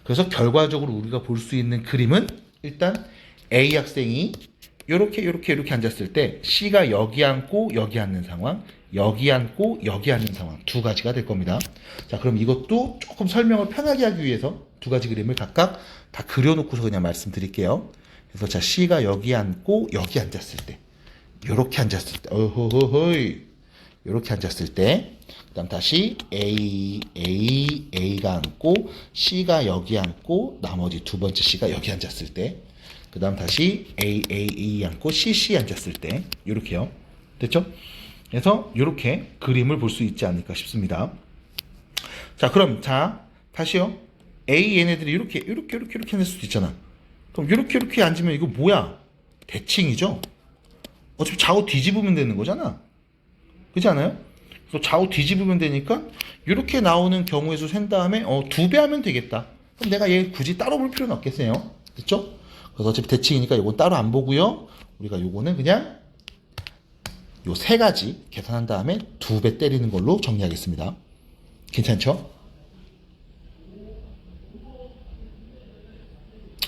그래서 결과적으로 우리가 볼 수 있는 그림은 일단 A 학생이 요렇게 앉았을 때 C가 여기 앉고 여기 앉는 상황, 여기 앉고 여기 앉는 상황 두 가지가 될 겁니다. 자, 그럼 이것도 조금 설명을 편하게 하기 위해서 두 가지 그림을 각각 다 그려놓고서 그냥 말씀드릴게요. 그래서 자, C가 여기 앉고 여기 앉았을 때 요렇게 앉았을 때 요렇게 앉았을 때 그다음 다시 A가 앉고 C가 여기 앉고 나머지 두 번째 C가 여기 앉았을 때 그다음 다시 A 앉고 C 앉았을 때 요렇게요. 됐죠? 그래서 요렇게 그림을 볼 수 있지 않을까 싶습니다. 자, 그럼 자 다시요. 얘네들이 이렇게 앉을 수도 있잖아. 그럼 이렇게 앉으면 이거 뭐야? 대칭이죠? 어차피 좌우 뒤집으면 되는 거잖아. 그렇지 않아요? 그래서 좌우 뒤집으면 되니까 이렇게 나오는 경우의 수 센 다음에 2배 하면 되겠다. 그럼 내가 얘 굳이 따로 볼 필요는 없겠어요. 됐죠? 그래서 어차피 대칭이니까 이건 따로 안 보고요. 우리가 요거는 그냥 요 세 가지 계산한 다음에 2배 때리는 걸로 정리하겠습니다. 괜찮죠?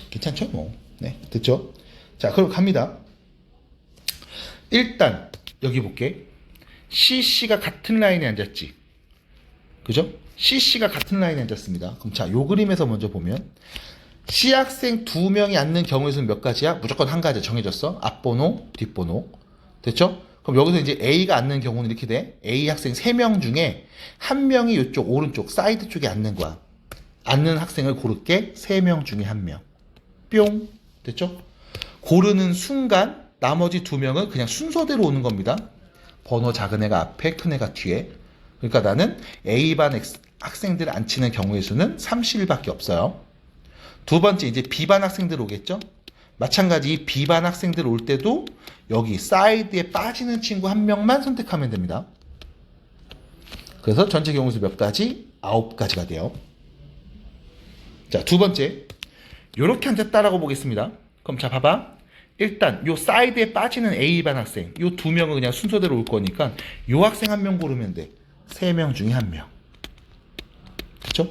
괜찮죠? 뭐. 네, 됐죠? 자, 그럼 갑니다. 일단 여기 볼게. CC가 같은 라인에 앉았지. 그죠? CC가 같은 라인에 앉았습니다. 그럼 자, 요 그림에서 먼저 보면 C 학생 2명이 앉는 경우의 수는 몇 가지야? 무조건 한 가지 정해졌어. 앞번호, 뒷번호. 됐죠? 그럼 여기서 이제 A가 앉는 경우는 이렇게 돼. A 학생 3명 중에 한 명이 이쪽 오른쪽 사이드 쪽에 앉는 거야. 앉는 학생을 고를게. 3명 중에 1명. 뿅. 됐죠? 고르는 순간 나머지 2명은 그냥 순서대로 오는 겁니다. 번호 작은 애가 앞에, 큰 애가 뒤에. 그러니까 나는 A반 학생들 앉히는 경우의 수는 31밖에 없어요. 두 번째 이제 B반 학생들 오겠죠? 마찬가지 B반 학생들 올 때도 여기 사이드에 빠지는 친구 한 명만 선택하면 됩니다. 그래서 전체 경우의 수 몇 가지? 9가지가 돼요. 자, 두 번째. 요렇게 앉았다라고 보겠습니다. 그럼 자, 봐봐. 일단 요 사이드에 빠지는 A반 학생, 요 2명은 그냥 순서대로 올 거니까 요 학생 1명 고르면 돼. 3명 중에 1명. 그쵸?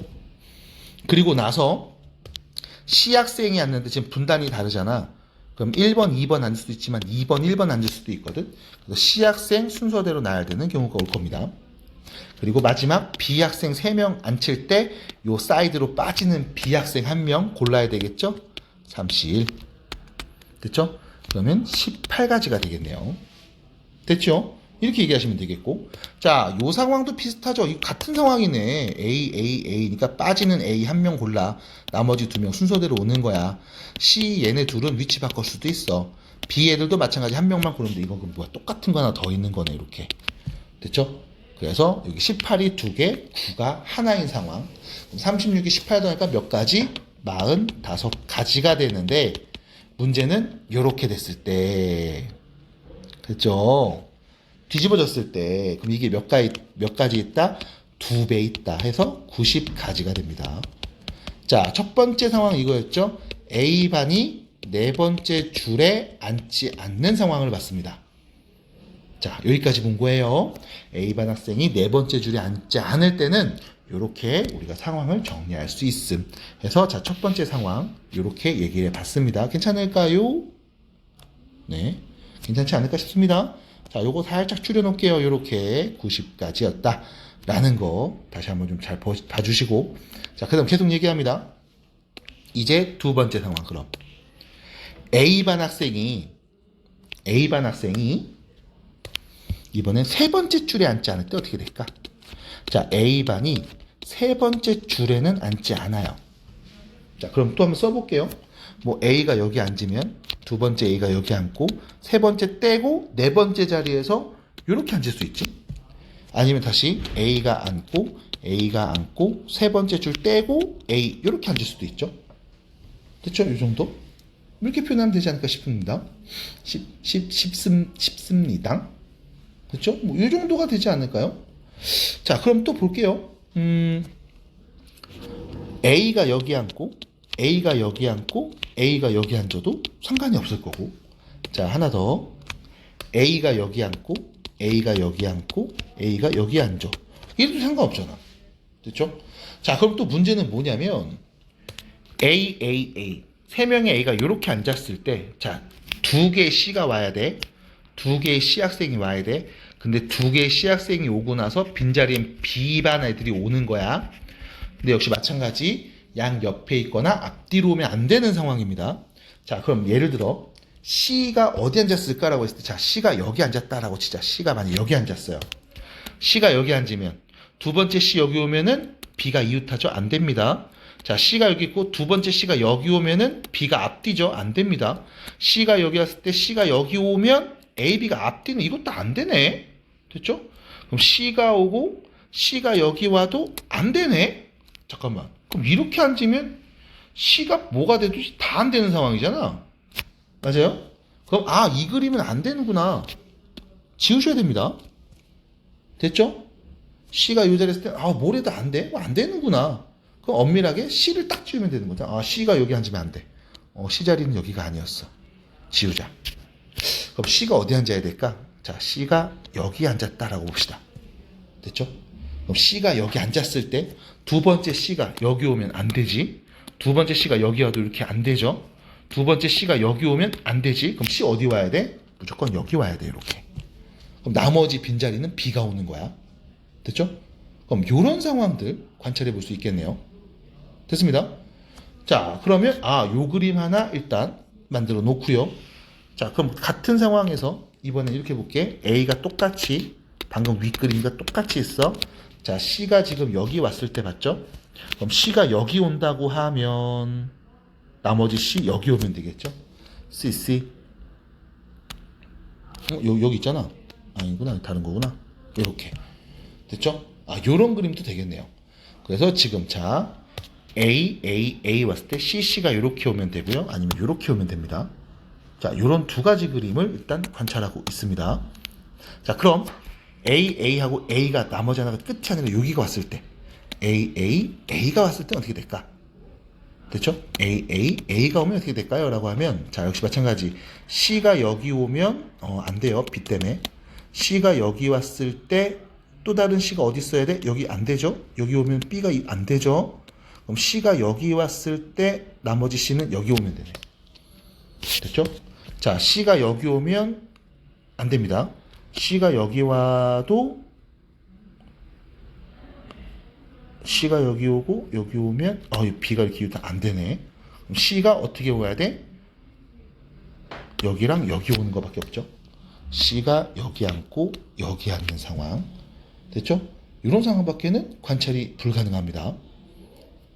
그리고 나서 C 학생이 앉는데 지금 분단이 다르잖아. 그럼 1번, 2번 앉을 수도 있지만 2번, 1번 앉을 수도 있거든. 그래서 C 학생 순서대로 나야 되는 경우가 올 겁니다. 그리고 마지막 B 학생 3명 앉힐 때 요 사이드로 빠지는 B 학생 1명 골라야 되겠죠? 31. 됐죠? 그러면 18가지가 되겠네요. 됐죠? 이렇게 얘기하시면 되겠고. 자, 요 상황도 비슷하죠? 이거 같은 상황이네. A니까 빠지는 A 1명 골라. 나머지 2명 순서대로 오는 거야. C 얘네 둘은 위치 바꿀 수도 있어. B 애들도 마찬가지 1명만 고르면 돼. 이건 뭐야? 똑같은 거 하나 더 있는 거네. 이렇게. 됐죠? 그래서 여기 18이 2개, 9가 하나인 상황. 36이 18 더하니까 몇 가지? 45가지가 되는데 문제는 이렇게 됐을 때. 그렇죠? 뒤집어졌을 때 그럼 이게 몇 가지 있다? 2배 있다 해서 90가지가 됩니다. 자, 첫 번째 상황 이거였죠? A반이 네 번째 줄에 앉지 않는 상황을 봤습니다. 자, 여기까지 본 거예요. A반 학생이 네 번째 줄에 앉지 않을 때는 이렇게 우리가 상황을 정리할 수 있음 해서 자, 첫 번째 상황 이렇게 얘기를 해봤습니다. 괜찮을까요? 네, 괜찮지 않을까 싶습니다. 자, 요거 살짝 줄여놓을게요. 요렇게 90까지였다. 라는 거 다시 한번 좀 잘 봐주시고. 자, 그 다음 계속 얘기합니다. 이제 두 번째 상황 그럼. A반 학생이 이번엔 세 번째 줄에 앉지 않을 때 어떻게 될까? 자, A반이 세 번째 줄에는 앉지 않아요. 자, 그럼 또 한번 써볼게요. 뭐 A가 여기 앉으면 두 번째 A가 여기 앉고 세 번째 떼고 네 번째 자리에서 이렇게 앉을 수 있지. 아니면 다시 A가 앉고 세 번째 줄 떼고 A 이렇게 앉을 수도 있죠. 됐죠? 이 정도? 이렇게 표현하면 되지 않을까 싶습니다. 싶습니다. 됐죠? 뭐 이 정도가 되지 않을까요? 자, 그럼 또 볼게요. A가 여기 앉고 A가 여기 앉고 A가 여기 앉아도 상관이 없을 거고. 자, 하나 더. A가 여기 앉고 A가 여기 앉고 A가 여기 앉아. 이래도 상관없잖아. 됐죠? 자, 그럼 또 문제는 뭐냐면 A 세 명의 A가 이렇게 앉았을 때 자, 두 개의 C가 와야 돼. 두 개의 C 학생이 와야 돼. 근데 두 개의 C 학생이 오고 나서 빈자리엔 B반 애들이 오는 거야. 근데 역시 마찬가지 양 옆에 있거나 앞뒤로 오면 안 되는 상황입니다. 자, 그럼 예를 들어 C가 어디 앉았을까라고 했을 때 자, C가 여기 앉았다라고 치자. C가 만약 여기 앉았어요. C가 여기 앉으면 두 번째 C 여기 오면은 B가 이웃하죠? 안 됩니다. 자, C가 여기 있고 두 번째 C가 여기 오면은 B가 앞뒤죠? 안 됩니다. C가 여기 왔을 때 C가 여기 오면 A, B가 앞뒤는 이것도 안 되네. 됐죠? 그럼 C가 오고 C가 여기 와도 안 되네. 잠깐만. 그럼 이렇게 앉으면 C가 뭐가 돼도 다 안 되는 상황이잖아. 맞아요? 그럼 이 그림은 안 되는구나. 지우셔야 됩니다. 됐죠? C가 이 자리에 있을 때, 뭐래도 안 돼? 안 되는구나. 그럼 엄밀하게 C를 딱 지우면 되는 거죠. C가 여기 앉으면 안 돼. C 자리는 여기가 아니었어. 지우자. 그럼 C가 어디 앉아야 될까? 자, C가 여기 앉았다라고 봅시다. 됐죠? 그럼 C가 여기 앉았을 때 두 번째 C가 여기 오면 안 되지. 두 번째 C가 여기 와도 이렇게 안 되죠. 두 번째 C가 여기 오면 안 되지. 그럼 C 어디 와야 돼? 무조건 여기 와야 돼. 이렇게. 그럼 나머지 빈자리는 B가 오는 거야. 됐죠? 그럼 이런 상황들 관찰해 볼 수 있겠네요. 됐습니다. 자, 그러면 요 그림 하나 일단 만들어 놓고요. 자, 그럼 같은 상황에서 이번엔 이렇게 볼게. A가 똑같이 방금 윗그림과 똑같이 있어. 자, C가 지금 여기 왔을 때 봤죠? 그럼 C가 여기 온다고 하면 나머지 C 여기 오면 되겠죠? CC 여기 있잖아. 아니구나. 다른 거구나. 이렇게. 됐죠? 요런 그림도 되겠네요. 그래서 지금 자 A 왔을 때 CC가 이렇게 오면 되고요. 아니면 이렇게 오면 됩니다. 자, 요런 두 가지 그림을 일단 관찰하고 있습니다. 자, 그럼 A하고 A가 나머지 하나가 끝이 아니라 여기가 왔을 때 A가 왔을 때 어떻게 될까? 됐죠? A가 오면 어떻게 될까요? 라고 하면 자, 역시 마찬가지 C가 여기 오면 안 돼요. B 때문에 C가 여기 왔을 때 또 다른 C가 어디 있어야 돼? 여기 안 되죠? 여기 오면 B가 안 되죠? 그럼 C가 여기 왔을 때 나머지 C는 여기 오면 되네. 됐죠? 자, C가 여기 오면 안 됩니다. C가 여기 와도 C가 여기 오고 여기 오면 B가 이렇게 안 되네. 그럼 C가 어떻게 와야 돼? 여기랑 여기 오는 것밖에 없죠. C가 여기 앉고 여기 앉는 상황. 됐죠? 이런 상황밖에는 관찰이 불가능합니다.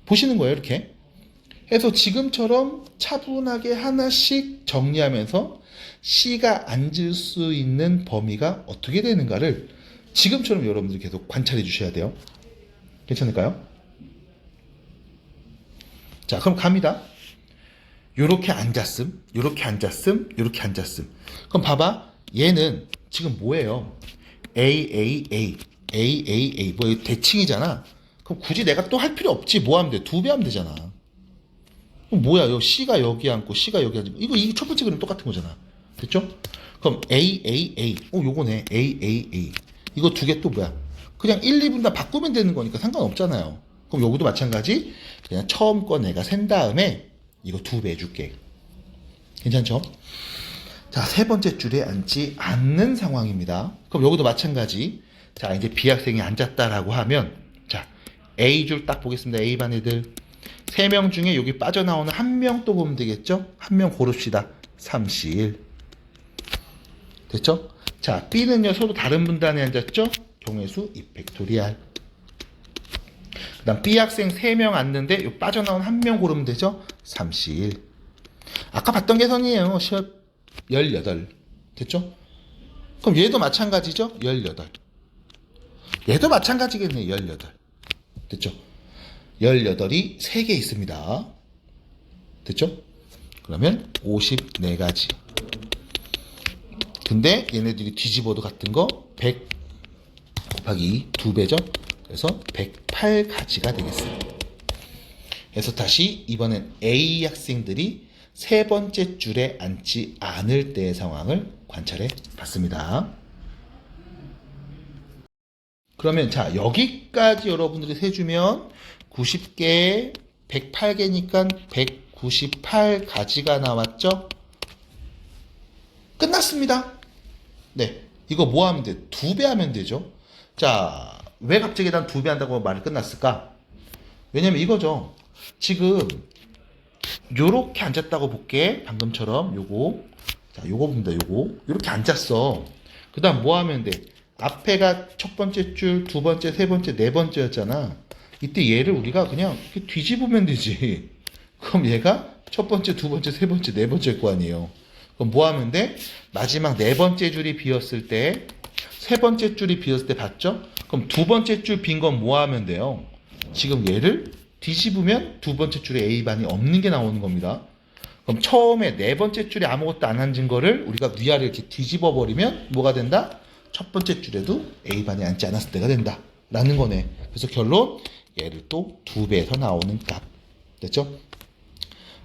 보시는 거예요, 이렇게. 해서 지금처럼 차분하게 하나씩 정리하면서 C가 앉을 수 있는 범위가 어떻게 되는가를 지금처럼 여러분들이 계속 관찰해 주셔야 돼요. 괜찮을까요? 자, 그럼 갑니다. 요렇게 앉았음, 요렇게 앉았음, 요렇게 앉았음. 그럼 봐봐. 얘는 지금 뭐예요? A. 뭐 대칭이잖아. 그럼 굳이 내가 또 할 필요 없지. 뭐 하면 돼? 2배 하면 되잖아. 그럼 뭐야? 요 C가 여기 앉고 C가 여기 앉고 이게 첫 번째 그림 똑같은 거잖아. 됐죠? 그럼 A. 요거네. A. 이거 두 개 또 뭐야? 그냥 1, 2분 다 바꾸면 되는 거니까 상관없잖아요. 그럼 여기도 마찬가지. 그냥 처음 거 내가 센 다음에 이거 2배 해줄게. 괜찮죠? 자, 세 번째 줄에 앉지 않는 상황입니다. 그럼 여기도 마찬가지. 자, 이제 B 학생이 앉았다라고 하면 자, A줄 딱 보겠습니다. A반 애들. 3명 중에 여기 빠져나오는 한 명 또 보면 되겠죠? 한 명 고릅시다. 3C1. 됐죠? 자, B는요, 서로 다른 분단에 앉았죠? 경우의 수 2팩토리알. 그 다음 B 학생 3명 앉는데 요 빠져나온 한 명 고르면 되죠? 3C1. 아까 봤던 계산이에요. 시합 18. 됐죠? 그럼 얘도 마찬가지죠? 18. 얘도 마찬가지겠네. 18. 됐죠? 18이 3개 있습니다. 됐죠? 그러면 54가지. 근데 얘네들이 뒤집어도 같은 거 100 곱하기 2배죠? 그래서 108가지가 되겠어요. 그래서 다시 이번엔 A 학생들이 세 번째 줄에 앉지 않을 때의 상황을 관찰해 봤습니다. 그러면 자, 여기까지 여러분들이 세주면 90개에 108개니까 198가지가 나왔죠? 끝났습니다. 네, 이거 뭐 하면 돼? 2배 하면 되죠. 자, 왜 갑자기 난 2배 한다고 말이 끝났을까? 왜냐면 이거죠. 지금 요렇게 앉았다고 볼게. 방금처럼 요거 봅니다. 요렇게 앉았어. 그 다음 뭐 하면 돼? 앞에가 첫 번째 줄, 두 번째, 세 번째, 네 번째였잖아. 이때 얘를 우리가 그냥 이렇게 뒤집으면 되지. 그럼 얘가 첫 번째, 두 번째, 세 번째, 네 번째일 거 아니에요. 그럼 뭐 하면 돼? 마지막 네 번째 줄이 비었을 때, 세 번째 줄이 비었을 때 봤죠? 그럼 두 번째 줄 빈 건 뭐 하면 돼요? 지금 얘를 뒤집으면 두 번째 줄에 A반이 없는 게 나오는 겁니다. 그럼 처음에 네 번째 줄에 아무것도 안 앉은 거를 우리가 위아래 이렇게 뒤집어 버리면 뭐가 된다? 첫 번째 줄에도 A반이 앉지 않았을 때가 된다. 라는 거네. 그래서 결론 얘를 또 2배에서 나오는 값. 됐죠?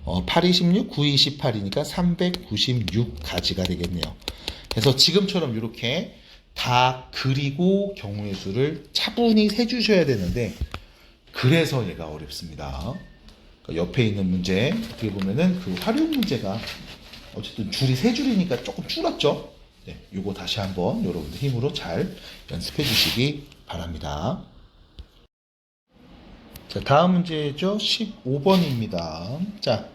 8이 16, 9이 18이니까 396가지가 되겠네요. 그래서 지금처럼 이렇게 다 그리고 경우의 수를 차분히 세주셔야 되는데 그래서 얘가 어렵습니다. 그러니까 옆에 있는 문제 어떻게 보면은 그 활용 문제가 어쨌든 줄이 3줄이니까 조금 줄었죠. 네, 요거 다시 한번 여러분들 힘으로 잘 연습해 주시기 바랍니다. 자, 다음 문제죠. 15번입니다. 자,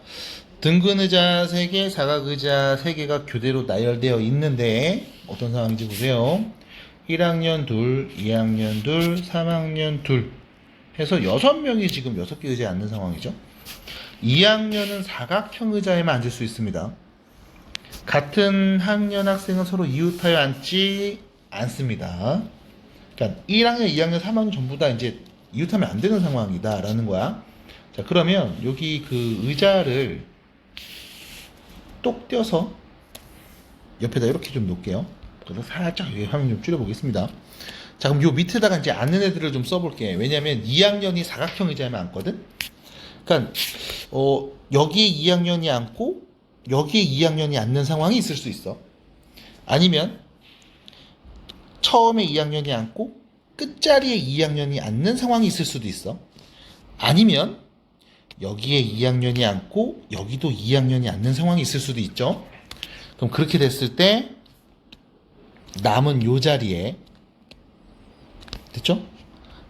등근 의자 3개, 사각 의자 3개가 교대로 나열되어 있는데 어떤 상황인지 보세요. 1학년 둘, 2학년 둘, 3학년 둘 해서 6명이 지금 6개 의자에 앉는 상황이죠. 2학년은 사각형 의자에만 앉을 수 있습니다. 같은 학년 학생은 서로 이웃하여 앉지 않습니다. 그러니까 1학년, 2학년, 3학년 전부 다 이제 이웃하면 안 되는 상황이다라는 거야. 자, 그러면 여기 그 의자를 똑 떼어서 옆에다 이렇게 좀 놓을게요. 그래서 살짝 여기 화면 좀 줄여보겠습니다. 자, 그럼 요 밑에다가 이제 앉는 애들을 좀 써볼게. 왜냐면 2학년이 사각형 의자에만 앉거든? 그러니까, 여기에 2학년이 앉고, 여기에 2학년이 앉는 상황이 있을 수 있어. 아니면, 처음에 2학년이 앉고, 끝자리에 2학년이 앉는 상황이 있을 수도 있어. 아니면, 여기에 2학년이 앉고, 여기도 2학년이 앉는 상황이 있을 수도 있죠. 그럼 그렇게 됐을 때, 남은 요 자리에, 됐죠?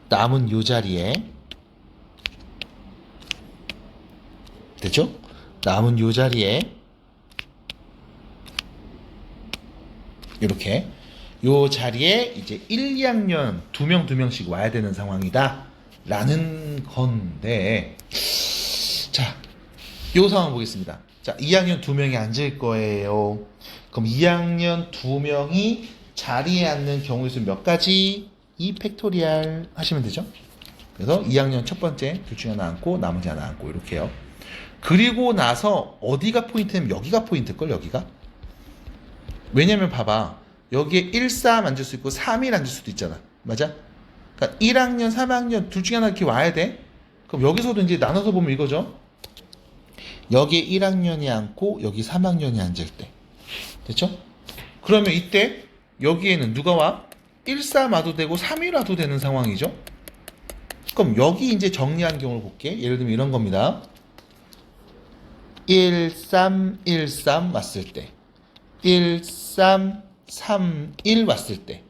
남은 요 자리에, 됐죠? 남은 요 자리에, 이렇게, 요 자리에 이제 1, 2학년 2명씩 와야 되는 상황이다. 라는 건데, 자, 요 상황 보겠습니다. 자, 2학년 2명이 앉을 거예요. 그럼 2학년 2명이 자리에 앉는 경우의 수 몇 가지? 2 팩토리얼 하시면 되죠. 그래서 2학년 첫 번째 둘 중에 하나 앉고 나머지 하나 앉고 이렇게요. 그리고 나서 어디가 포인트냐면 여기가 포인트걸, 여기가. 왜냐면 봐봐. 여기에 1, 3 앉을 수 있고 3, 1 앉을 수도 있잖아. 맞아? 그러니까 1학년, 3학년 둘 중에 하나 이렇게 와야 돼. 그럼 여기서도 이제 나눠서 보면 이거죠. 여기에 1학년이 앉고 여기 3학년이 앉을 때. 됐죠? 그러면 이때 여기에는 누가 와? 1, 3 와도 되고 3, 1 와도 되는 상황이죠. 그럼 여기 이제 정리한 경우를 볼게. 예를 들면 이런 겁니다. 1, 3, 1, 3 왔을 때, 1, 3, 3, 1 왔을 때,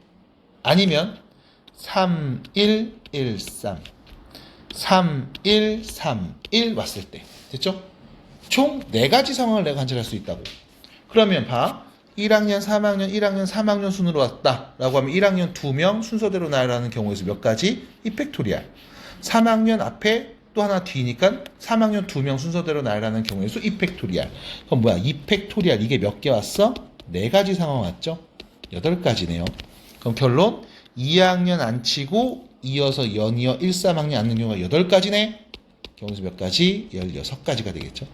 아니면 3, 1, 1, 3, 3, 1, 3, 1 왔을 때. 됐죠? 총 4가지 상황을 내가 관찰할 수 있다고. 그러면 봐. 1학년, 3학년, 1학년, 3학년 순으로 왔다 라고 하면 1학년 2명 순서대로 나열하는 경우에서 몇 가지? 2 팩토리얼. 3학년 앞에 또 하나 뒤니까 3학년 2명 순서대로 나열하는 경우의 수 2 팩토리얼. 그럼 뭐야? 2 팩토리얼 이게 몇 개 왔어? 4가지 상황 왔죠? 8가지네요. 그럼 결론 2학년 안 치고 이어서 연이어 1, 3학년 앉는 경우가 8가지네? 경우의 수 몇 가지? 16가지가 되겠죠?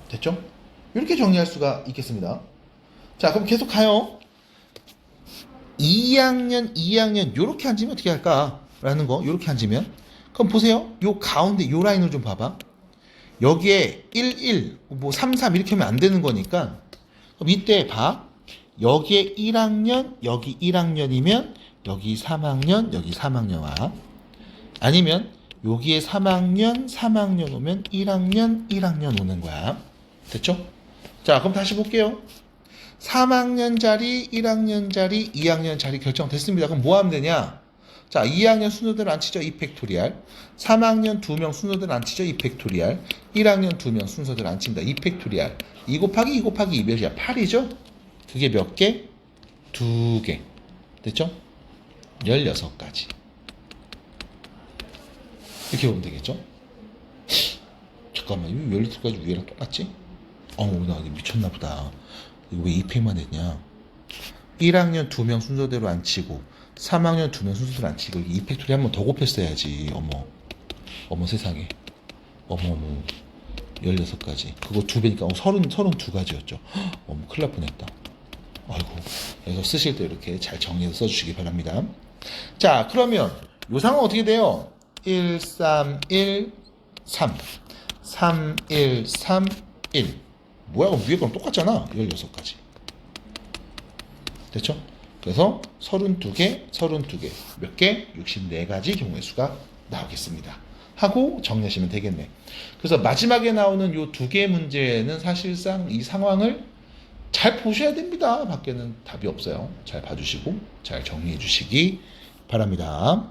됐죠? 이렇게 정리할 수가 있겠습니다. 자, 그럼 계속 가요. 2학년 요렇게 앉으면 어떻게 할까? 라는 거, 요렇게 앉으면. 그럼 보세요. 요 가운데 요 라인을 좀 봐봐. 여기에 1, 3, 3 이렇게 하면 안 되는 거니까. 그럼 이때 봐. 여기에 1학년, 여기 1학년이면 여기 3학년, 여기 3학년 와. 아니면 여기에 3학년 오면 1학년 오는 거야. 됐죠? 자, 그럼 다시 볼게요. 3학년 자리, 1학년 자리, 2학년 자리 결정됐습니다. 그럼 뭐 하면 되냐? 자, 2학년 순서대로 앉히죠. 2 팩토리얼. 3학년 2명 순서대로 앉히죠. 2 팩토리얼. 1학년 2명 순서대로 앉힙니다. 2 팩토리얼. 2 곱하기 2 곱하기 2 몇이야? 8이죠? 그게 몇 개? 2개. 됐죠? 16가지. 이렇게 보면 되겠죠? 잠깐만, 이 16가지 위에랑 똑같지? 나 미쳤나 보다. 이거 왜 2팩만 했냐? 1학년 2명 순서대로 안 치고 3학년 2명 순서대로 안 치고 2팩토리 한 번 더 곱했어야지. 어머 세상에. 어머 16가지. 그거 2배니까 32가지였죠. 어머 큰일 날 뻔했다. 아이고. 그래서 쓰실 때 이렇게 잘 정리해서 써주시기 바랍니다. 자, 그러면 요 상황 어떻게 돼요? 1, 3, 1, 3. 3, 1, 3, 1. 뭐야? 그럼 위에 거랑 똑같잖아. 16가지. 됐죠? 그래서 32개, 32개. 몇 개? 64가지 경우의 수가 나오겠습니다. 하고 정리하시면 되겠네. 그래서 마지막에 나오는 요 두 개 문제는 사실상 이 상황을 잘 보셔야 됩니다. 밖에는 답이 없어요. 잘 봐주시고 잘 정리해 주시기 바랍니다.